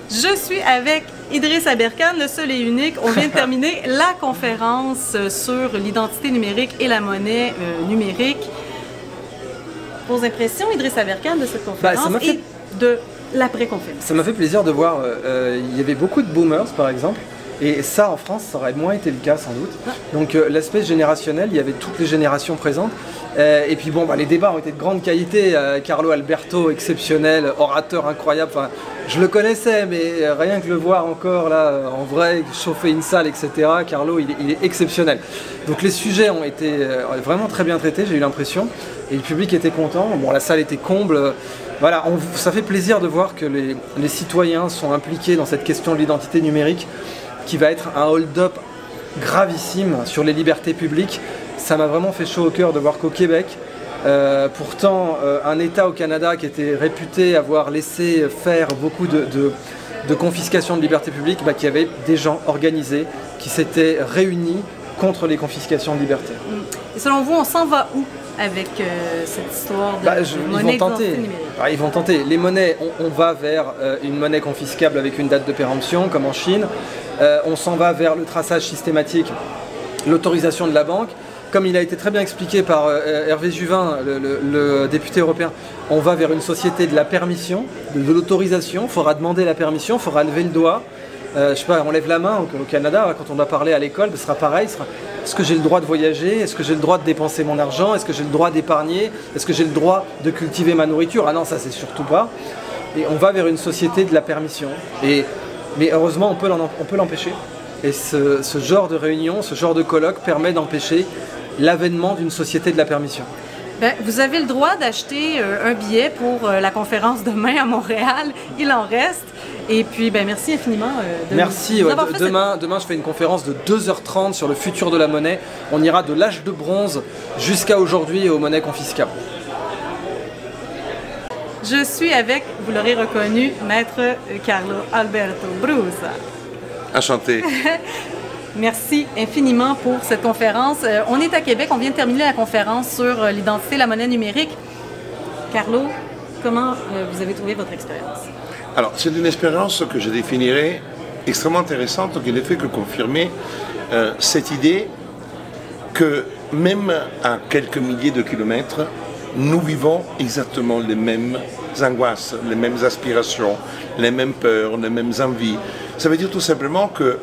Je suis avec Idriss Aberkan, le seul et unique. On vient de terminer la conférence sur l'identité numérique et la monnaie numérique. Vos impressions, Idriss Aberkan, de cette conférence et de l'après-conférence? Ça m'a fait plaisir de voir, il y avait beaucoup de boomers par exemple, et ça en France, ça aurait moins été le cas sans doute. Donc l'aspect générationnel, il y avait toutes les générations présentes. Et puis bon, les débats ont été de grande qualité. Carlo Alberto, exceptionnel, orateur incroyable. Enfin, je le connaissais, mais rien que le voir encore là, en vrai, chauffer une salle, etc. Carlo, il est exceptionnel. Donc les sujets ont été vraiment très bien traités, j'ai eu l'impression. Et le public était content. Bon, la salle était comble. Voilà, ça fait plaisir de voir que les citoyens sont impliqués dans cette question de l'identité numérique, qui va être un hold-up gravissime sur les libertés publiques. Ça m'a vraiment fait chaud au cœur de voir qu'au Québec, pourtant un État au Canada qui était réputé avoir laissé faire beaucoup de confiscation de libertés publiques, qu'il y avait des gens organisés qui s'étaient réunis contre les confiscations de liberté. Et selon vous, on s'en va où avec cette histoire de monnaie d'identité numérique? Ils vont tenter. Les monnaies, on va vers une monnaie confiscable avec une date de péremption, comme en Chine. On s'en va vers le traçage systématique, l'autorisation de la banque. Comme il a été très bien expliqué par Hervé Juvin, le député européen, on va vers une société de la permission, de l'autorisation. Il faudra demander la permission, il faudra lever le doigt. Je sais pas, on lève la main au Canada, quand on doit parler à l'école, ce sera pareil. Est-ce que j'ai le droit de voyager? Est-ce que j'ai le droit de dépenser mon argent? Est-ce que j'ai le droit d'épargner? Est-ce que j'ai le droit de cultiver ma nourriture? Ah non, ça c'est surtout pas. Et on va vers une société de la permission. Mais heureusement, on peut l'empêcher. Et ce genre de réunion, ce genre de colloque permet d'empêcher l'avènement d'une société de la permission. Vous avez le droit d'acheter un billet pour la conférence demain à Montréal. Il en reste. Et puis, merci infiniment de Merci. Demain, je fais une conférence de 2h30 sur le futur de la monnaie. On ira de l'âge de bronze jusqu'à aujourd'hui aux monnaies confiscables. Je suis avec, vous l'aurez reconnu, Maître Carlo Alberto Brusa. Enchanté. Merci infiniment pour cette conférence. On est à Québec, on vient de terminer la conférence sur l'identité, la monnaie numérique. Carlo, comment vous avez trouvé votre expérience? Alors, c'est une expérience que je définirais extrêmement intéressante, qui ne fait que confirmer cette idée que même à quelques milliers de kilomètres, nous vivons exactement les mêmes angoisses, les mêmes aspirations, les mêmes peurs, les mêmes envies. Ça veut dire tout simplement que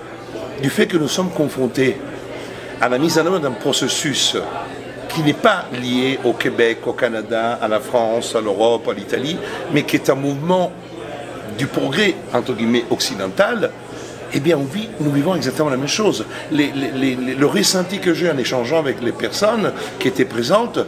du fait que nous sommes confrontés à la mise en œuvre d'un processus qui n'est pas lié au Québec, au Canada, à la France, à l'Europe, à l'Italie, mais qui est un mouvement du progrès, entre guillemets, occidental, eh bien nous vivons exactement la même chose. Le ressenti que j'ai en échangeant avec les personnes qui étaient présentes,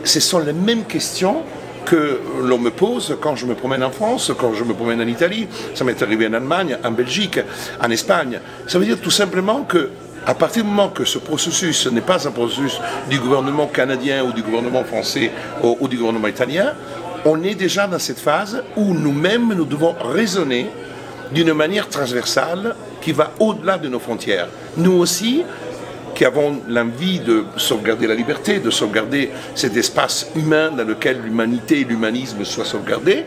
ce sont les mêmes questions que l'on me pose quand je me promène en France, quand je me promène en Italie, ça m'est arrivé en Allemagne, en Belgique, en Espagne. Ça veut dire tout simplement que à partir du moment que ce processus n'est pas un processus du gouvernement canadien ou du gouvernement français ou du gouvernement italien, on est déjà dans cette phase où nous-mêmes nous devons raisonner d'une manière transversale qui va au-delà de nos frontières. Nous aussi, qui avons l'envie de sauvegarder la liberté, de sauvegarder cet espace humain dans lequel l'humanité et l'humanisme soient sauvegardés,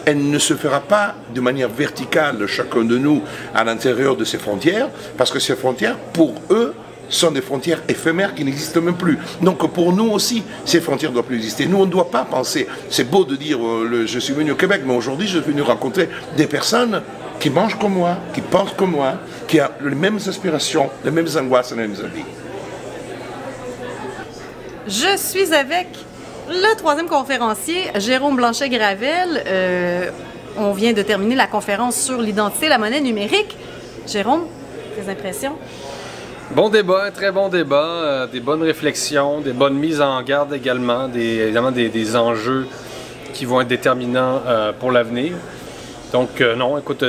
elle ne se fera pas de manière verticale, chacun de nous, à l'intérieur de ces frontières, parce que ces frontières, pour eux, sont des frontières éphémères qui n'existent même plus. Donc pour nous aussi, ces frontières ne doivent plus exister. Nous, on ne doit pas penser, c'est beau de dire je suis venu au Québec, mais aujourd'hui, je suis venu rencontrer des personnes qui mangent comme moi, qui pensent comme moi, qui ont les mêmes aspirations, les mêmes angoisses, les mêmes envies. Je suis avec le troisième conférencier, Jérôme Blanchet-Gravel. On vient de terminer la conférence sur l'identité, la monnaie numérique. Jérôme, tes impressions? Bon débat, un très bon débat, des bonnes réflexions, des bonnes mises en garde également, évidemment des enjeux qui vont être déterminants pour l'avenir. Donc non, écoute,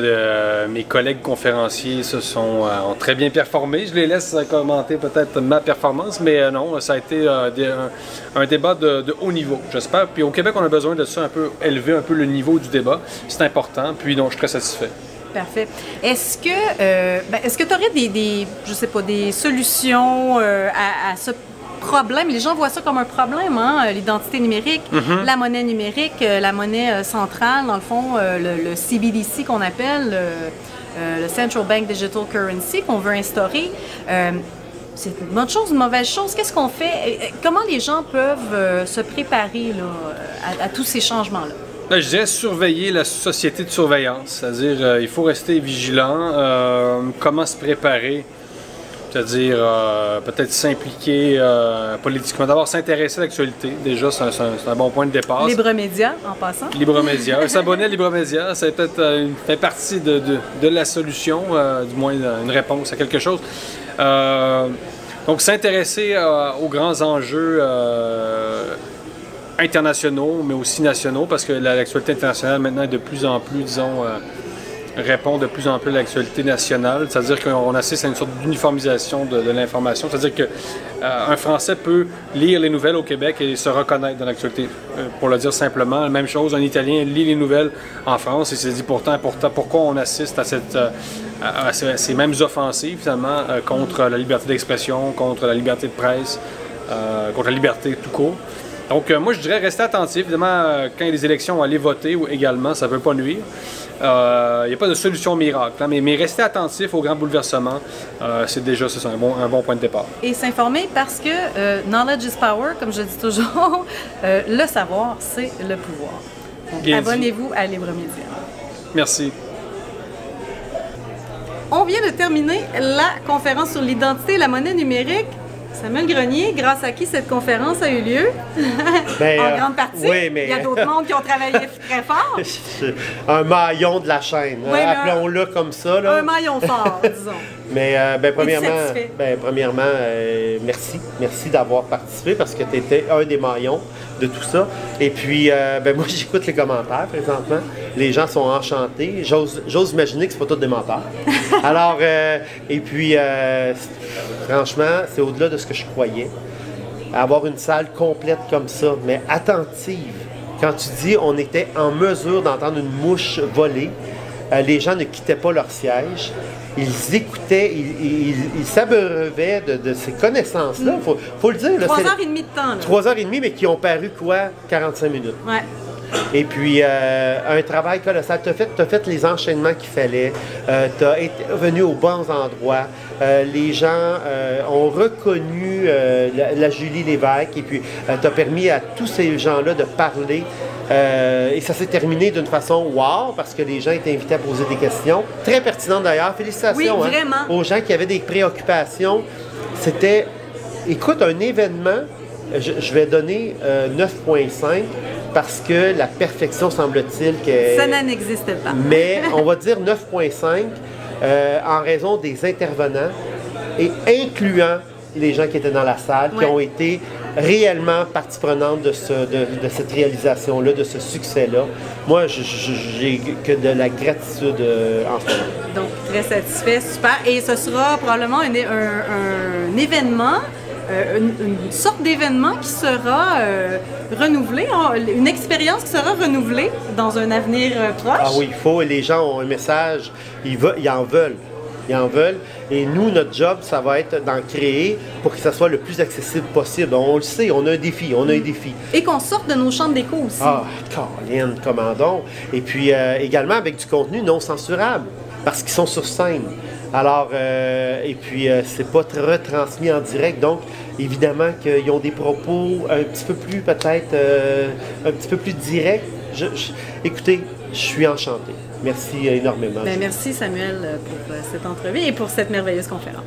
mes collègues conférenciers ont très bien performé. Je les laisse commenter peut-être ma performance, mais non, ça a été un débat de haut niveau, j'espère. Puis au Québec, on a besoin de ça, élever un peu le niveau du débat. C'est important, puis donc je suis très satisfait. Parfait. Est-ce que tu aurais je sais pas, des solutions à problème. Les gens voient ça comme un problème, hein, l'identité numérique, la monnaie numérique, la monnaie centrale, dans le fond, le CBDC qu'on appelle, le Central Bank Digital Currency qu'on veut instaurer. C'est une bonne chose, une mauvaise chose. Qu'est-ce qu'on fait? Comment les gens peuvent se préparer là, à tous ces changements-là? Là, je dirais surveiller la société de surveillance, c'est-à-dire il faut rester vigilant. Comment se préparer? C'est-à-dire peut-être s'impliquer politiquement. D'abord s'intéresser à l'actualité. Déjà, c'est un bon point de départ. Libre Média, en passant. Libre Média. S'abonner à Libre Média, c'est peut-être fait partie de la solution, du moins une réponse à quelque chose. Donc s'intéresser aux grands enjeux internationaux, mais aussi nationaux, parce que l'actualité internationale maintenant est de plus en plus, disons, répond de plus en plus à l'actualité nationale, c'est-à-dire qu'on assiste à une sorte d'uniformisation de l'information, c'est-à-dire qu'un Français peut lire les nouvelles au Québec et se reconnaître dans l'actualité. Pour le dire simplement, la même chose, un Italien lit les nouvelles en France et se dit pourtant pourquoi on assiste à ces mêmes offensives, finalement, contre la liberté d'expression, contre la liberté de presse, contre la liberté tout court. Donc, moi, je dirais rester attentif. Évidemment, quand il y a des élections, aller voter également, ça ne peut pas nuire. Il n'y a pas de solution miracle, hein, mais rester attentif aux grands bouleversements, c'est déjà un bon point de départ. Et s'informer parce que knowledge is power, comme je dis toujours, le savoir, c'est le pouvoir. Donc, abonnez-vous à Libre Média. Merci. On vient de terminer la conférence sur l'identité et la monnaie numérique. Samuel Grenier, grâce à qui cette conférence a eu lieu? En grande partie. Oui, mais... Il y a d'autres mondes qui ont travaillé très fort. Un maillon de la chaîne. Oui, appelons-le comme ça. Là. Un maillon fort, disons. Mais premièrement, merci. Merci d'avoir participé parce que tu étais un des maillons de tout ça. Et puis, moi, j'écoute les commentaires présentement. Les gens sont enchantés. J'ose imaginer que c'est pas tous des menteurs. Alors, et puis, franchement, c'est au-delà de ce que je croyais. Avoir une salle complète comme ça, mais attentive. Quand tu dis on était en mesure d'entendre une mouche voler, les gens ne quittaient pas leur siège. Ils écoutaient, ils s'abreuvaient de ces connaissances-là. Faut le dire. 3h30 de temps. 3h30, mais qui ont paru quoi? 45 minutes. Ouais. Et puis, un travail colossal. Tu as fait les enchaînements qu'il fallait. Tu as été venu aux bons endroits. Les gens ont reconnu la Julie Lévesque. Et puis, tu as permis à tous ces gens-là de parler. Et ça s'est terminé d'une façon wow, parce que les gens étaient invités à poser des questions. Très pertinentes d'ailleurs. Félicitations aux gens qui avaient des préoccupations. C'était, écoute, un événement. Je vais donner 9,5 parce que la perfection, semble-t-il, ça n'existe pas. Mais on va dire 9,5 en raison des intervenants et incluant les gens qui étaient dans la salle, qui ont été réellement partie prenante de cette réalisation-là, de ce succès-là. Moi, j'ai que de la gratitude en ce moment. Donc, très satisfait, super. Et ce sera probablement un événement, une sorte d'événement qui sera renouvelé, une expérience qui sera renouvelée dans un avenir proche. Ah oui, il faut, et les gens ont un message, ils en veulent. Ils en veulent. Et nous, notre job, ça va être d'en créer pour que ça soit le plus accessible possible. On le sait, on a un défi, Et qu'on sorte de nos chambres d'écho aussi. Ah, Caroline, commandons. Et puis, également avec du contenu non censurable, parce qu'ils sont sur scène. Alors, et puis, c'est pas retransmis en direct, donc, évidemment qu'ils ont des propos un petit peu plus, peut-être, un petit peu plus directs. Écoutez, je suis enchanté. Merci énormément. Merci Samuel pour cette entrevue et pour cette merveilleuse conférence.